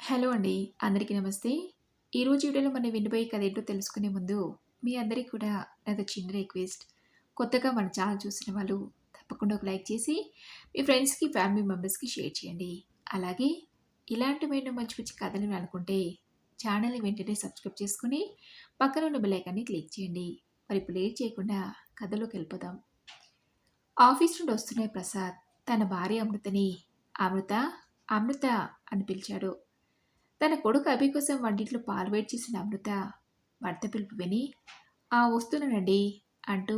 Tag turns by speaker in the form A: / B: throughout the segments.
A: Hello అండి. అందరికీ నమస్తే. ఈరోజు వీడియోలో మనం వినబోయే కథ ఏంటో తెలుసుకునే ముందు, మీ అందరికి కూడా నాదో చిన్న రిక్వెస్ట్. కొత్తగా మన ఛానల్ చూసిన వాళ్ళు తప్పకుండా ఒక లైక్ చేసి, మీ ఫ్రెండ్స్‌కి, ఫ్యామిలీ మెంబర్స్‌కి షేర్ చేయండి. అలాగే ఇలాంటి మరెన్నో మంచి మంచి కథలు వినాలనుకుంటే ఛానల్‌ని వెంటనే సబ్స్క్రైబ్ చేసుకొని, పక్కన ఉన్న బెల్ ఐకాన్‌ని క్లిక్ చేయండి. మరి ఇప్పుడు లేట్ చేయకుండా కథలోకెళ్ళిపోదాం. ఆఫీస్ నుండి వస్తున్న ప్రసాద్ తన భార్య అమృతని అమృత, అమృత అని పిలిచాడు. తన కొడుకు అభి కోసం వంటింట్లో పాలు వేడి చేసిన అమృత భర్త పిలుపు విని వస్తున్నానండి అంటూ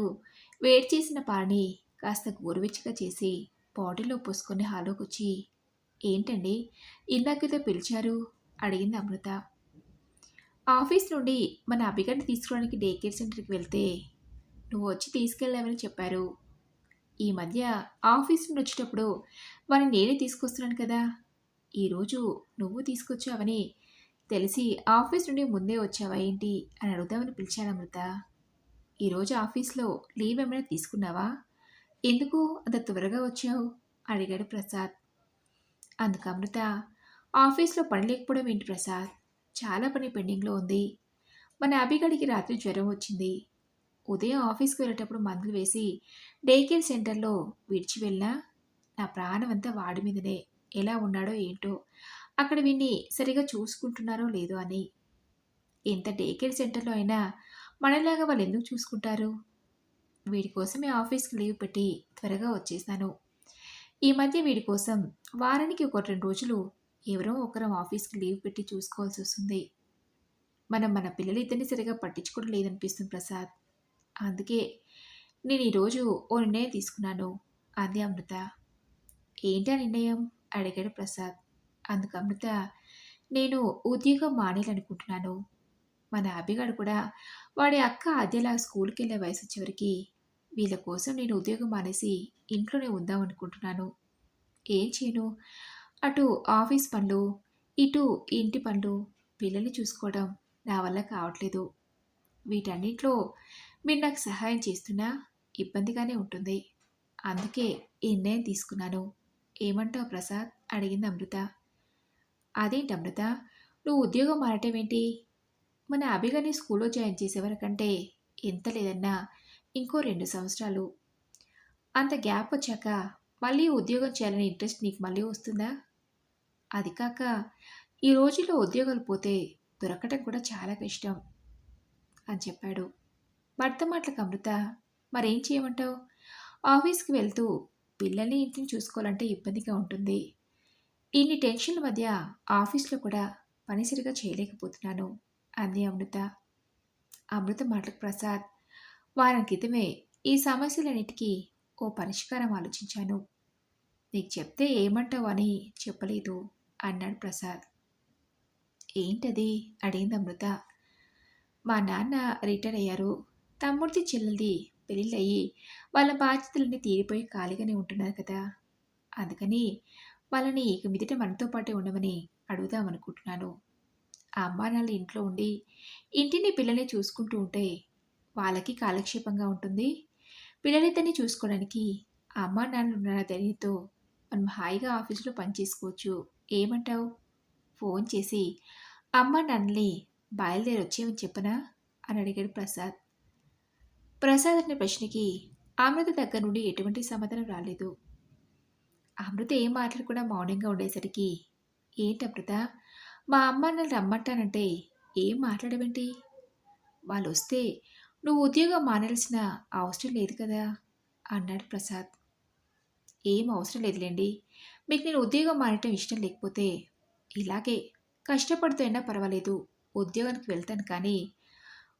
A: వేడి చేసిన పాలని కాస్త గోరువెచ్చగా చేసి బాటిల్లో పోసుకొని హాల్లోకి వచ్చి, ఏంటండి ఇందాకేదో పిలిచారు అడిగింది అమృత. ఆఫీస్ నుండి మన అభిగారిని తీసుకోవడానికి డే కేర్ సెంటర్కి వెళ్తే నువ్వు వచ్చి తీసుకెళ్ళావని చెప్పారు. ఈ మధ్య ఆఫీస్ నుండి వచ్చేటప్పుడు వారిని నేనే తీసుకొస్తున్నాను కదా, ఈరోజు నువ్వు తీసుకొచ్చావని తెలిసి ఆఫీస్ నుండి ముందే వచ్చావా ఏంటి అని అడుగుదామని పిలిచాను అమృత. ఈరోజు ఆఫీస్లో లీవ్ ఏమైనా తీసుకున్నావా, ఎందుకు అంత త్వరగా వచ్చావు అడిగాడు ప్రసాద్. అందుకు అమృత, ఆఫీస్లో పని లేకపోవడం ఏంటి ప్రసాద్, చాలా పని పెండింగ్లో ఉంది. మన అభిగడికి రాత్రి జ్వరం వచ్చింది. ఉదయం ఆఫీస్కి వెళ్ళేటప్పుడు మందులు వేసి డే కేర్ సెంటర్లో విడిచి వెళ్ళినా నా ప్రాణం అంతా వాడి మీదనే. ఎలా ఉన్నాడో ఏంటో, అక్కడ వీడిని సరిగా చూసుకుంటున్నారో లేదో అని. ఎంత డే కేర్ సెంటర్లో అయినా మనలాగా వాళ్ళు ఎందుకు చూసుకుంటారు. వీడి కోసమే ఆఫీస్కి లీవ్ పెట్టి త్వరగా వచ్చేసాను. ఈ మధ్య వీడి కోసం వారానికి ఒక 2 రోజులు ఎవరో ఒకరం ఆఫీస్కి లీవ్ పెట్టి చూసుకోవాల్సి వస్తుంది. మనం మన పిల్లలిద్దరిని సరిగా పట్టించుకోవడం లేదనిపిస్తుంది ప్రసాద్. అందుకే నేను ఈరోజు ఓ నిర్ణయం తీసుకున్నాను అంది అమృత. ఏంటి ఆ నిర్ణయం అడిగాడు ప్రసాద్. అందుకు అమృత, నేను ఉద్యోగం మానేయాలనుకుంటున్నాను. మన అభిగాడు కూడా వాడి అక్క ఆద్యలా స్కూల్కి వెళ్ళే వయసు వచ్చేవరికి వీళ్ళ కోసం నేను ఉద్యోగం మానేసి ఇంట్లోనే ఉందాం అనుకుంటున్నాను. ఏం చేయను, అటు ఆఫీస్ పనులు, ఇటు ఇంటి పనులు, పిల్లల్ని చూసుకోవడం నా వల్ల కావట్లేదు. వీటన్నింటిలో మీరు నాకు సహాయం చేస్తున్నా ఇబ్బందిగానే ఉంటుంది. అందుకే ఈ నిర్ణయం తీసుకున్నాను. ఏమంటావు ప్రసాద్ అడిగింది అమృత. అదేంటి అమృత, నువ్వు ఉద్యోగం మారటం ఏంటి, మన అభిగాని స్కూల్లో జాయిన్ చేసేవరకంటే ఎంత లేదన్నా ఇంకో 2 సంవత్సరాలు. అంత గ్యాప్ వచ్చాక మళ్ళీ ఉద్యోగం చేయాలనే ఇంట్రెస్ట్ నీకు మళ్ళీ వస్తుందా? అది కాక ఈ రోజుల్లో ఉద్యోగాలు పోతే దొరకటం కూడా చాలా కష్టం అని చెప్పాడు. భర్త మాటలకు అమృత, మరేం చేయమంటావు, ఆఫీస్కి వెళ్తూ పిల్లల్ని ఇంటిని చూసుకోవాలంటే ఇబ్బందిగా ఉంటుంది. ఇన్ని టెన్షన్ల మధ్య ఆఫీస్లో కూడా పని సరిగా చేయలేకపోతున్నాను అంది అమృత. అమృత మాటలకు ప్రసాద్, వారం క్రితమే ఈ సమస్యలన్నిటికీ ఓ పరిష్కారం ఆలోచించాను. నీకు చెప్తే ఏమంటావు అని చెప్పలేదు అన్నాడు ప్రసాద్. ఏంటది అడిగింది అమృత. మా నాన్న రిటైర్ అయ్యారు. తమ్ముడిది చెల్లెలిది పెళ్ళిళ్ళయి వాళ్ళ బాధ్యతలన్నీ తీరిపోయి ఖాళీగానే ఉంటున్నారు కదా, అందుకని వాళ్ళని ఇక మీదట మనతో పాటే ఉండమని అడుగుదామనుకుంటున్నాను. ఆ అమ్మానాన్నలు ఇంట్లో ఉండి ఇంటిని పిల్లల్ని చూసుకుంటూ ఉంటే వాళ్ళకి కాలక్షేపంగా ఉంటుంది. పిల్లలిద్దరిని చూసుకోవడానికి ఆ అమ్మా నాన్నలు ఉన్న ధైర్యంతో మనం హాయిగా ఆఫీసులో పనిచేసుకోవచ్చు. ఏమంటావు, ఫోన్ చేసి అమ్మా నాన్నల్ని బయలుదేరి వచ్చేయమని చెప్పనా అని అడిగాడు ప్రసాద్. ప్రసాద్ అనే ప్రశ్నకి అమృత దగ్గర నుండి ఎటువంటి సమాధానం రాలేదు. అమృత ఏం మాట్లాడకుండా మౌనంగా ఉండేసరికి, ఏంటి అమృత, మా అమ్మ నన్ను రమ్మంటానంటే ఏం మాట్లాడవేంటి, వాళ్ళు వస్తే నువ్వు ఉద్యోగం మానేయాల్సిన అవసరం లేదు కదా అన్నాడు ప్రసాద్. ఏం అవసరం లేదులేండి, మీకు నేను ఉద్యోగం మానేయటం ఇష్టం లేకపోతే ఇలాగే కష్టపడుతూ అయినా పర్వాలేదు ఉద్యోగానికి వెళ్తాను, కానీ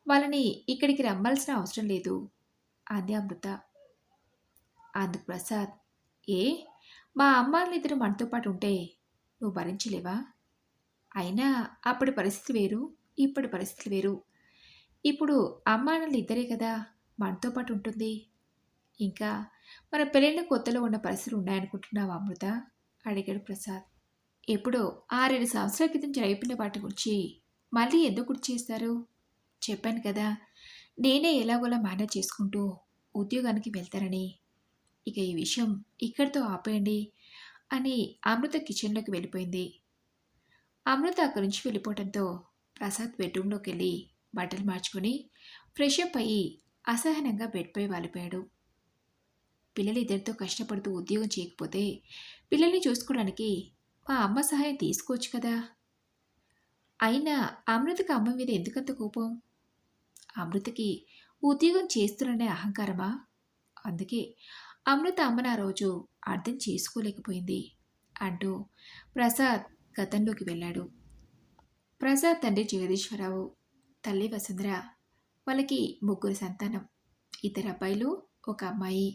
A: వాళ్ళని ఇక్కడికి రమ్మాల్సిన అవసరం లేదు అంది అమృత. అందుకు ప్రసాద్, ఏ మా అమ్మాళ్ళిద్దరూ మనతో పాటు ఉంటే నువ్వు భరించలేవా, అయినా అప్పటి పరిస్థితి వేరు, ఇప్పటి పరిస్థితులు వేరు. ఇప్పుడు అమ్మానాన్నలు ఇద్దరే కదా మనతో పాటు ఉంటుంది. ఇంకా మన పెళ్ళైన కొత్తలో ఉన్న పరిస్థితులు ఉన్నాయనుకుంటున్నావా అమృత అడిగాడు ప్రసాద్. ఎప్పుడో 6-7 సంవత్సరాల క్రితం జరిగిన వాటి గురించి మళ్ళీ ఎందుకు గుర్తు చేస్తారు, చెప్పాను కదా నేనే ఎలాగోలా మేనేజ్ చేసుకుంటూ ఉద్యోగానికి వెళ్తానని. ఇక ఈ విషయం ఇక్కడితో ఆపేయండి అని అమృత కిచెన్లోకి వెళ్ళిపోయింది. అమృత అక్కడి నుంచి వెళ్ళిపోవడంతో ప్రసాద్ బెడ్రూమ్లోకి వెళ్ళి బట్టలు మార్చుకొని ఫ్రెష్ అప్ అయ్యి అసహనంగా బెడ్పై వాలిపోయాడు. పిల్లలు ఇద్దరితో కష్టపడుతూ ఉద్యోగం చేయకపోతే పిల్లల్ని చూసుకోవడానికి మా అమ్మ సహాయం తీసుకోవచ్చు కదా. అయినా అమృతకి అమ్మ మీద ఎందుకంత కోపం? అమృతకి ఉద్యోగం చేస్తున్ననే అహంకారమా? అందుకే అమృత అమ్మని ఆ రోజు అర్థం చేసుకోలేకపోయింది అంటూ ప్రసాద్ గతంలోకి వెళ్ళాడు. ప్రసాద్ తండ్రి జగదీశ్వరరావు, తల్లి వసుంధర. వాళ్ళకి ముగ్గురు సంతానం, ఇద్దరు అబ్బాయిలు, ఒక అమ్మాయి.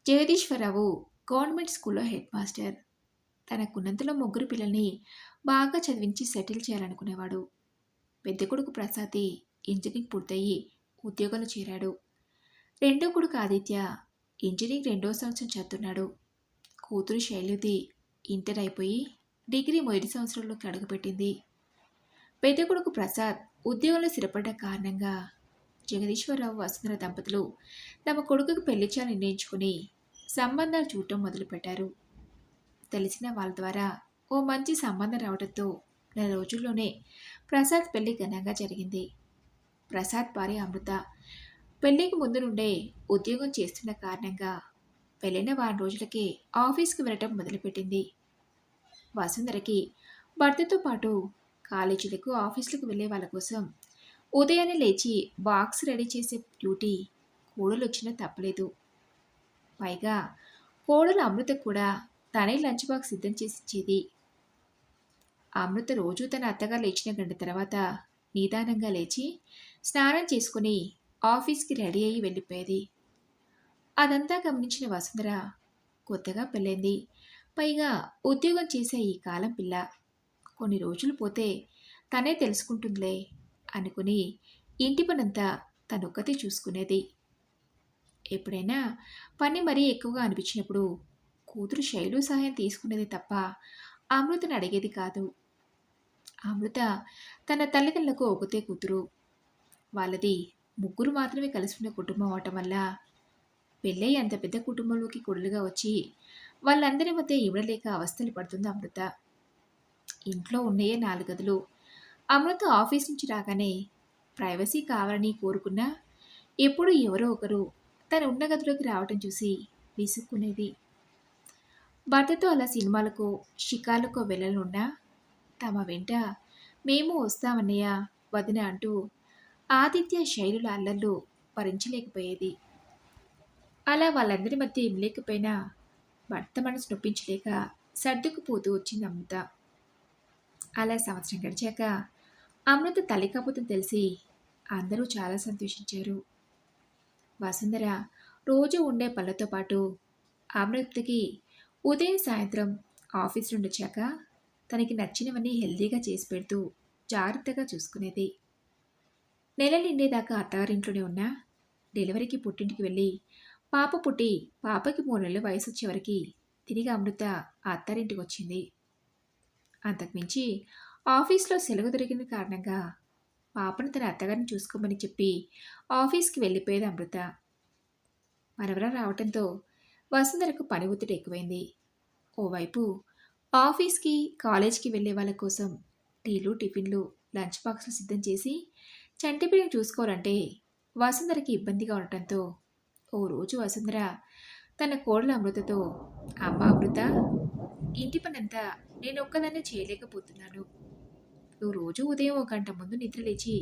A: జగదీశ్వరరావు గవర్నమెంట్ స్కూల్లో హెడ్ మాస్టర్. తనకున్నంతలో ముగ్గురు పిల్లల్ని బాగా చదివించి సెటిల్ చేయాలనుకునేవాడు. పెద్ద కొడుకు ప్రసాద్ ఇంజనీరింగ్ పూర్తయి ఉద్యోగంలో చేరాడు. రెండో కొడుకు ఆదిత్య ఇంజనీరింగ్ 2వ సంవత్సరం చదువుతున్నాడు. కూతురు శైలుది ఇంటర్ అయిపోయి డిగ్రీ మొదటి సంవత్సరంలోకి అడుగుపెట్టింది. పెద్ద కొడుకు ప్రసాద్ ఉద్యోగంలో స్థిరపడ్డ కారణంగా జగదీశ్వరరావు వసుంధర దంపతులు తమ కొడుకుకు పెళ్లి చేయాలని నిర్ణయించుకుని సంబంధాలు చూడటం మొదలుపెట్టారు. తెలిసిన వాళ్ళ ద్వారా ఓ మంచి సంబంధం రావడంతో నెల రోజుల్లోనే ప్రసాద్ పెళ్లి ఘనంగా జరిగింది. ప్రసాద్ భార్య అమృత పెళ్లికి ముందు నుండే ఉద్యోగం చేస్తున్న కారణంగా పెళ్ళైన వారం రోజులకే ఆఫీస్కి వెళ్ళటం మొదలుపెట్టింది. వసుంధరకి భర్తతో పాటు కాలేజీలకు ఆఫీసులకు వెళ్ళే వాళ్ళ కోసం ఉదయాన్నే లేచి బాక్స్ రెడీ చేసే డ్యూటీ కోడలు వచ్చినా తప్పలేదు. పైగా కోడలు అమృత కూడా తనే లంచ్ బాక్స్ సిద్ధం చేసి ఇచ్చేది. అమృత రోజు తన అత్తగారు లేచిన గంట తర్వాత నిదానంగా లేచి స్నానం చేసుకుని ఆఫీస్కి రెడీ అయ్యి వెళ్ళిపోయేది. అదంతా గమనించిన వసుంధర కొత్తగా పెళ్ళైంది, పైగా ఉద్యోగం చేసే ఈ కాలం పిల్ల, కొన్ని రోజులు పోతే తనే తెలుసుకుంటుందిలే అనుకుని ఇంటి పనంతా తనొక్కతే చూసుకునేది. ఎప్పుడైనా పని మరీ ఎక్కువగా అనిపించినప్పుడు కూతురు శైలు సహాయం తీసుకునేది తప్ప అమృతను అడిగేది కాదు. అమృత తన తల్లిదండ్రులకు ఒకతే కూతురు. వాళ్ళది ముగ్గురు మాత్రమే కలిసి ఉన్న కుటుంబం అవటం వల్ల పెళ్ళై అంత పెద్ద కుటుంబంలోకి కొడులుగా వచ్చి వాళ్ళందరి మధ్య ఇవ్వలేక అవస్థలు పడుతుంది అమృత. ఇంట్లో ఉన్నాయే 4 గదులు. అమృత ఆఫీస్ నుంచి రాగానే ప్రైవసీ కావాలని కోరుకున్నా ఎప్పుడూ ఎవరో ఒకరు తన ఉన్న గదిలోకి రావటం చూసి విసుక్కునేది. భర్తతో అలా సినిమాలకో షికార్లకో వెళ్ళనున్నా తమ వెంట మేము వస్తామన్నయ్య వదిన అంటూ ఆదిత్య శైలుల అల్లర్లు భరించలేకపోయేది. అలా వాళ్ళందరి మధ్య ఏం లేకపోయినా భర్త మనసు నొప్పించలేక సర్దుకుపోతూ వచ్చింది అమృత. అలా సంవత్సరం గడిచాక అమృత తల్లి కాపుతం తెలిసి అందరూ చాలా సంతోషించారు. వసుంధర రోజు ఉండే పళ్ళతో పాటు అమృతకి ఉదయం సాయంత్రం ఆఫీస్ నుండి వచ్చాక తనకి నచ్చినవన్నీ హెల్దీగా చేసి పెడుతూ జాగ్రత్తగా చూసుకునేది. నెల నిండేదాకా అత్తగారింట్లోనే ఉన్నా డెలివరీకి పుట్టింటికి వెళ్ళి పాప పుట్టి పాపకి 3 నెలల వయసు వచ్చేవరకు తిరిగి అమృత అత్తారింటికి వచ్చింది. అంతకుమించి ఆఫీస్లో సెలవు దొరికిన కారణంగా పాపను తన అత్తగారిని చూసుకోమని చెప్పి ఆఫీస్కి వెళ్ళిపోయేది అమృత. మనవరం రావడంతో వసుంధరకు పని ఒత్తిడి ఎక్కువైంది. ఓవైపు ఆఫీస్కి కాలేజ్కి వెళ్ళే వాళ్ళ కోసం టీలు టిఫిన్లు లంచ్ బాక్సులు సిద్ధం చేసి చంటిపిల్లని చూసుకోవాలంటే వసుంధరకి ఇబ్బందిగా ఉండటంతో ఓ రోజు వసుంధర తన కోడలు అమృతతో, అమ్మ అమృత, ఇంటి పనంతా నేను ఒక్కదాన్నే చేయలేకపోతున్నాను. నువ్వు రోజు ఉదయం 1 గంట ముందు నిద్ర లేచి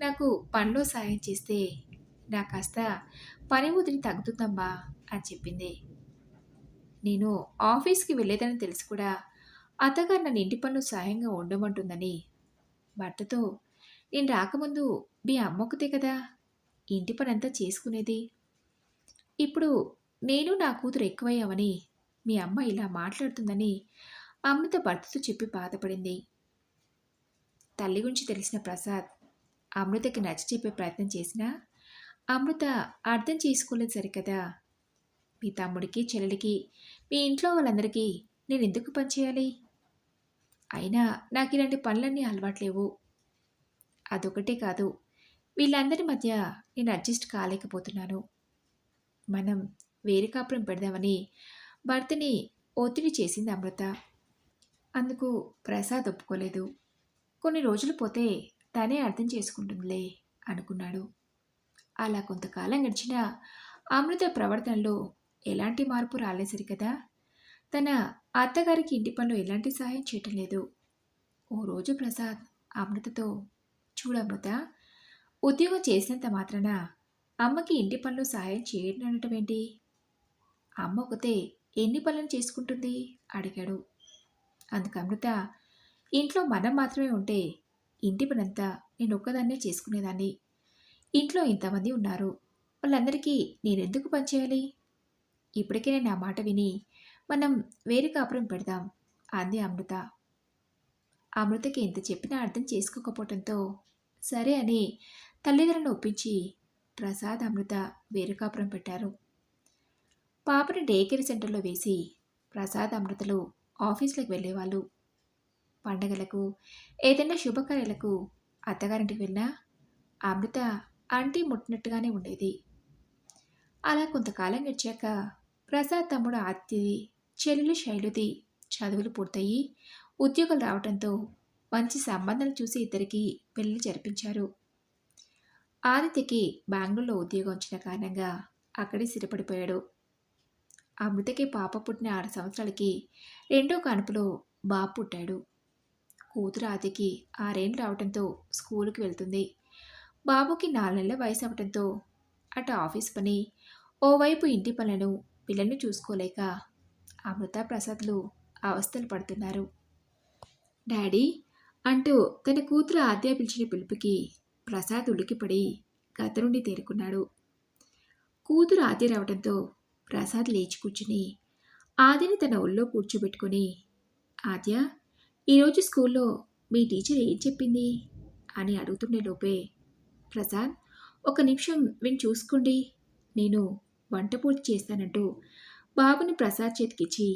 A: నాకు పనిలో సాయం చేస్తే నాకు కాస్త పని ఒత్తిడి తగ్గుతుందమ్మా అని చెప్పింది. నేను ఆఫీస్కి వెళ్ళేదని తెలిసి కూడా అత్తగారు నన్ను ఇంటి పనులు సహాయంగా ఉండమంటుందని భర్తతో నేను రాకముందు మీ అమ్మొక్కతే కదా ఇంటి పనంతా చేసుకునేది. ఇప్పుడు నేను నా కూతురు ఎక్కువయ్యామని మీ అమ్మ ఇలా మాట్లాడుతుందని అమృత భర్తతో చెప్పి బాధపడింది. తల్లి గురించి తెలిసిన ప్రసాద్ అమృతకి నచ్చ చెప్పే ప్రయత్నం చేసినా అమృత అర్థం చేసుకోలేదు సరికదా. మీ తమ్ముడికి చెల్లెలికి మీ ఇంట్లో వాళ్ళందరికీ నేను ఎందుకు పనిచేయాలి? అయినా నాకు ఇలాంటి పనులన్నీ అలవాట్లేవు. అదొకటే కాదు, వీళ్ళందరి మధ్య నేను అడ్జస్ట్ కాలేకపోతున్నాను. మనం వేరే కాపురం పెడదామని భర్తని ఒత్తిడి చేసింది అమృత.
B: 'నువ్వు రాకముందు మీ అమ్మ ఇలా మాట్లాడుతుందని' భర్తతో నేను రాకముందు మీ అమ్మొక్కతే కదా ఇంటి పనంతా చేసుకునేది. ఇప్పుడు నేను నా కూతురు ఎక్కువయ్యామని మీ అమ్మ ఇలా మాట్లాడుతుందని అమృత భర్తతో నేను రాకముందు మీ అమ్మొక్కతే కదా ఇంటి పనంతా చేసుకునేది.
A: అందుకు ప్రసాద్ ఒప్పుకోలేదు. కొన్ని రోజులు పోతే తనే అర్థం చేసుకుంటుందిలే అనుకున్నాడు. అలా కొంతకాలం గడిచినా అమృత ప్రవర్తనలో ఎలాంటి మార్పు రాలేసరి కదా తన అత్తగారికి ఇంటి పనిలో ఎలాంటి సహాయం చేయటం లేదు. ఓ రోజు ప్రసాద్ అమృతతో, చూడమృత, ఉద్యోగం చేసినంత మాత్రాన అమ్మకి ఇంటి పనులు సహాయం చేయడం అనటం ఏంటి? అమ్మ ఒకతే ఎన్ని పనులను చేసుకుంటుంది అడిగాడు. అందుకు అమృత, ఇంట్లో మనం మాత్రమే ఉంటే ఇంటి పనంతా నేను ఒక్కదాన్నే చేసుకునేదాన్ని. ఇంట్లో ఇంతమంది ఉన్నారు, వాళ్ళందరికీ నేనెందుకు పనిచేయాలి? ఇప్పటికే నేను నా మాట విని మనం వేరే కాపురం పెడదాం అంది అమృత. అమృతకి ఎంత చెప్పినా అర్థం చేసుకోకపోవటంతో సరే అని తల్లిదండ్రులను ఒప్పించి ప్రసాద్ అమృత వేరే కాపురం పెట్టారు. పాపని డే కేర్ సెంటర్లో వేసి ప్రసాద్ అమృతలు ఆఫీసులకు వెళ్ళేవాళ్ళు. పండగలకు ఏదైనా శుభకార్యాలకు అత్తగారింటికి వెళ్ళినా అమృత ఆంటీ ముట్టినట్టుగానే ఉండేది. అలా కొంతకాలం గడిచాక ప్రసాద్ తమ్ముడు ఆదిత్యది, చెల్లెలు శైలుది చదువులు పూర్తయి ఉద్యోగాలు రావడంతో మంచి సంబంధాలు చూసి ఇద్దరికి పెళ్లి జరిపించారు. ఆదిత్యకి బెంగళూరులో ఉద్యోగం వచ్చిన కారణంగా అక్కడే స్థిరపడిపోయాడు. అమృతకి పాప పుట్టిన 6 సంవత్సరాలకి రెండో కానుపులో బాబు పుట్టాడు. కూతురు ఆదికి 6 ఏళ్ళు రావడంతో స్కూలుకి వెళ్తుంది. బాబుకి 4 నెలల వయసు అవడంతో అటు ఆఫీస్ పని, ఓవైపు ఇంటి పనులను పిల్లల్ని చూసుకోలేక అమృత ప్రసాద్లు అవస్థలు పడుతున్నారు. డాడీ అంటూ తన కూతురు ఆద్య పిలిచిన పిలుపుకి ప్రసాద్ ఉలికిపడి గత నుండి తేరుకున్నాడు. కూతురు ఆద్య రావడంతో ప్రసాద్ లేచి కూర్చుని ఆద్యని తన ఒళ్ళో కూర్చోబెట్టుకుని, ఆద్య, ఈరోజు స్కూల్లో మీ టీచర్ ఏం చెప్పింది అని అడుగుతుండే లోపే, ప్రసాద్, ఒక నిమిషం విని చూసుకోండి, నేను వంట పూర్తి చేస్తానంటూ బాబుని ప్రసాద్ చేతికిచ్చి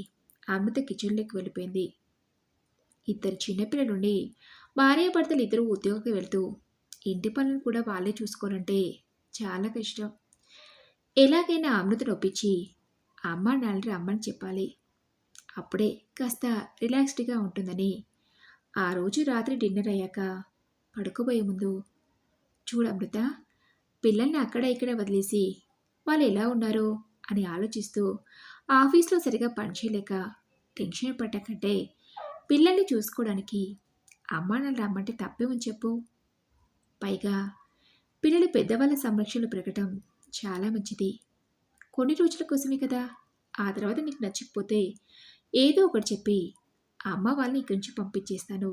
A: అమృత కిచెన్లోకి వెళ్ళిపోయింది. ఇద్దరు చిన్నపిల్లలుండి భార్యాభర్తలు ఇద్దరు ఉద్యోగంకి వెళ్తూ ఇంటి పనులను కూడా వాళ్ళే చూసుకోవాలంటే చాలా కష్టం. ఎలాగైనా అమృతను ఒప్పించి అమ్మ నాన్న రమ్మని చెప్పాలి. అప్పుడే కాస్త రిలాక్స్డ్గా ఉంటుందని ఆ రోజు రాత్రి డిన్నర్ అయ్యాక పడుకోబోయే ముందు, చూడమృత, పిల్లల్ని అక్కడ ఇక్కడ వదిలేసి వాళ్ళు ఎలా ఉన్నారో అని ఆలోచిస్తూ ఆఫీస్లో సరిగా పనిచేయలేక టెన్షన్ పట్టకంటే పిల్లల్ని చూసుకోవడానికి అమ్మా నాన్న రమ్మంటే తప్పేమని చెప్పు. పైగా పిల్లలు పెద్దవాళ్ళ సంరక్షణలో పెరగటం చాలా మంచిది. కొన్ని రోజుల కోసమే కదా, ఆ తర్వాత నీకు నచ్చకపోతే ఏదో ఒకటి చెప్పి అమ్మ వాళ్ళని ఇక్కడి నుంచి పంపించేస్తాను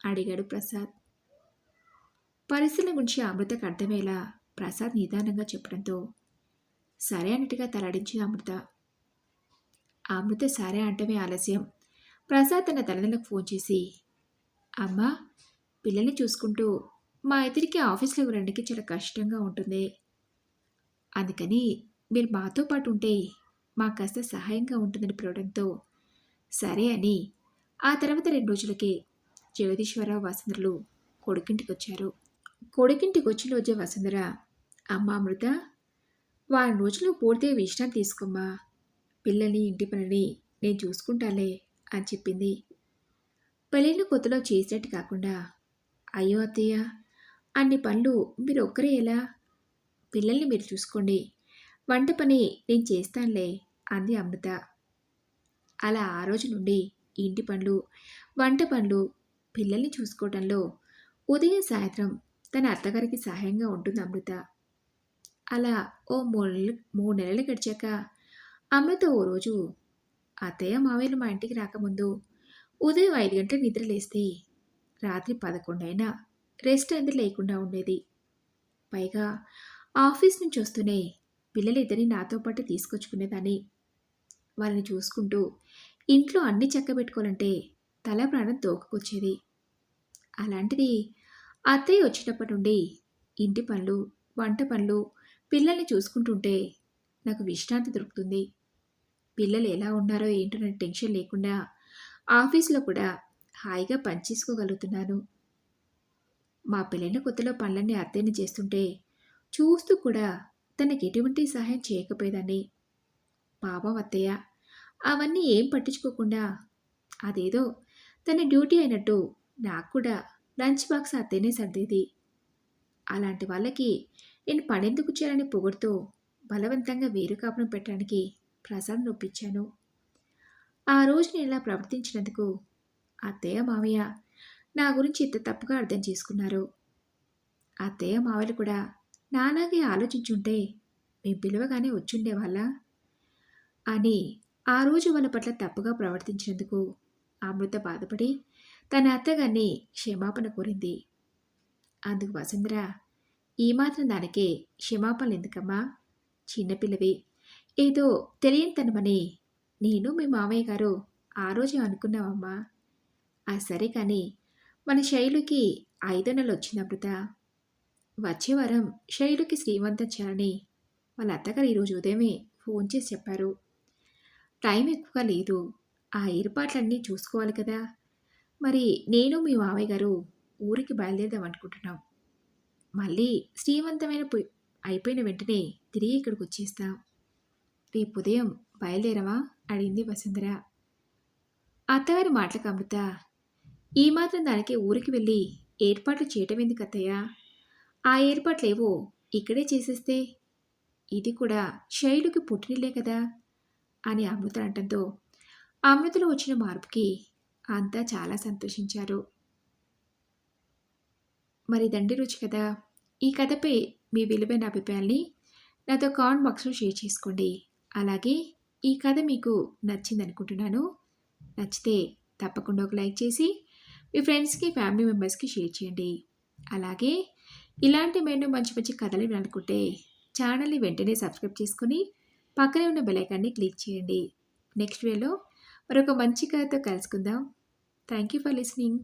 A: అడిగాడు ప్రసాద్. పరిస్థితుల గురించి అమృతకు అర్థమయ్యేలా ప్రసాద్ నిదానంగా చెప్పడంతో సరే అన్నట్టుగా తలాడించింది అమృత. అమృత సరే అంటమే ఆలస్యం ప్రసాద్ తన తల్లిదండ్రులకు ఫోన్ చేసి, అమ్మా, పిల్లల్ని చూసుకుంటూ మా ఇద్దరికి ఆఫీస్లో వెళ్ళడానికి చాలా కష్టంగా ఉంటుంది. అందుకని మీరు మాతో పాటు ఉంటే మాకు కాస్త సహాయంగా ఉంటుందని పిలవడంతో సరే అని ఆ తర్వాత 2 రోజులకే జగదీశ్వరరావు వసుంధరలు కొడుకింటికి వచ్చారు. కొడుకింటికి వచ్చిన రోజే వసుంధర, అమ్మ అమృత, వారం రోజులు పూర్తిగా విశ్రాంతి తీసుకోమ్మా, పిల్లల్ని ఇంటి పనిని నేను చూసుకుంటాలే అని చెప్పింది. పెళ్ళైన కొత్తలో చేసినట్టు కాకుండా, అయ్యో అత్తయ్య, అన్ని పనులు మీరు ఒక్కరే ఎలా? పిల్లల్ని మీరు చూసుకోండి, వంట పని నేను చేస్తానులే అంది అమృత. అలా ఆ రోజు నుండి ఇంటి పనులు, వంట పనులు, పిల్లల్ని చూసుకోవడంలో ఉదయం సాయంత్రం తన అత్తగారికి సహాయంగా ఉంటుంది అమృత. అలా ఓ 3 నెలలు గడిచాక అమృత ఓ రోజు, అత్తయ్య మావయ్యలు మా ఇంటికి రాకముందు ఉదయం 5 గంటలకు నిద్రలేస్తే రాత్రి 11 అయినా రెస్ట్ అనేది లేకుండా ఉండేది. పైగా ఆఫీస్ నుంచి వస్తూనే పిల్లలిద్దరిని నాతో పాటు తీసుకొచ్చుకునేదాన్ని. వాళ్ళని చూసుకుంటూ ఇంట్లో అన్ని చక్కబెట్టుకోవాలంటే తల ప్రాణం తోకకొచ్చేది. అలాంటిది అత్తయ్య వచ్చినప్పటి నుండి ఇంటి పనులు, వంట పనులు, పిల్లల్ని చూసుకుంటుంటే నాకు విశ్రాంతి దొరుకుతుంది. పిల్లలు ఎలా ఉన్నారో ఏంటోనే టెన్షన్ లేకుండా ఆఫీసులో కూడా హాయిగా పనిచేసుకోగలుగుతున్నాను. మా పెళ్ళైన కొత్తలో పనులన్నీ అత్తయ్యని చేస్తుంటే చూస్తూ కూడా తనకి ఎటువంటి సహాయం చేయకపోయేదాన్ని. పాపం అత్తయ్య అవన్నీ ఏం పట్టించుకోకుండా అదేదో తన డ్యూటీ అయినట్టు నాకు కూడా లంచ్ బాక్స్ అత్తేనే సర్దేది. అలాంటి వాళ్ళకి నేను పనెందుకు చేయాలని పొగుడుతూ బలవంతంగా వేరు కాపురం పెట్టడానికి ప్రసాద్ ఒప్పించాను. ఆ రోజు నేను ఇలా ప్రవర్తించినందుకు అత్తయ్య, మావయ్య నా గురించి ఇంత తప్పుగా అర్థం చేసుకున్నారు. అత్తయ్య, మావయ్యలు కూడా నాలాగే ఆలోచించుంటే మేము పిలవగానే వచ్చుండేవాళ్ళా అని ఆ రోజు వాళ్ళ పట్ల తప్పుగా ప్రవర్తించినందుకు అమృత బాధపడి తన అత్తగారిని క్షమాపణ కోరింది. అందుకు వసుంధర, ఈ మాత్రం దానికే క్షమాపణలు ఎందుకమ్మా? చిన్నపిల్లవి, ఏదో తెలియనితనమని నేను మీ మామయ్య గారు ఆ రోజే అనుకున్నావమ్మా. అది సరే కానీ మన శైలుకి 5వ నెల వచ్చింది అమృత. వచ్చే వారం శైలుకి శ్రీమంతం చేయాలని వాళ్ళ అత్తగారు ఈరోజు ఉదయమే ఫోన్ చేసి చెప్పారు. టైం ఎక్కువగా లేదు, ఆ ఏర్పాట్లన్నీ చూసుకోవాలి కదా. మరి నేను మీ మామయ్య గారు ఊరికి బయలుదేరదాం అనుకుంటున్నాం. మళ్ళీ అయిపోయిన వెంటనే తిరిగి ఇక్కడికి వచ్చేస్తాం. రేపు ఉదయం బయలుదేరవా అడిగింది వసుంధర. అత్తగారి మాటలకు అమృత, ఈ మాత్రం దానికి ఊరికి వెళ్ళి ఏర్పాట్లు చేయటం ఎందుకు అత్తయ్య? ఆ ఏర్పాట్లేవో ఇక్కడే చేసేస్తే ఇది కూడా శైలుకి పుట్టినిల్లే కదా అని అమృత అనటంతో అమృతలో వచ్చిన మార్పుకి అంతా చాలా సంతోషించారు. మరి దండి రుచి కదా. ఈ కథపై మీ విలువైన అభిప్రాయాల్ని నాతో కామెంట్ బాక్స్లో షేర్ చేసుకోండి. అలాగే ఈ కథ మీకు నచ్చింది అనుకుంటున్నాను. నచ్చితే తప్పకుండా ఒక లైక్ చేసి మీ ఫ్రెండ్స్కి, ఫ్యామిలీ మెంబర్స్కి షేర్ చేయండి. అలాగే ఇలాంటి మరెన్నో మంచి మంచి కథలు వినాలనుకుంటే ఛానల్ని వెంటనే సబ్స్క్రైబ్ చేసుకుని పక్కనే ఉన్న బెల్ ఐకాన్ని క్లిక్ చేయండి. నెక్స్ట్ వీడియోలో మరొక మంచి కథతో కలుసుకుందాం. Thank you for listening.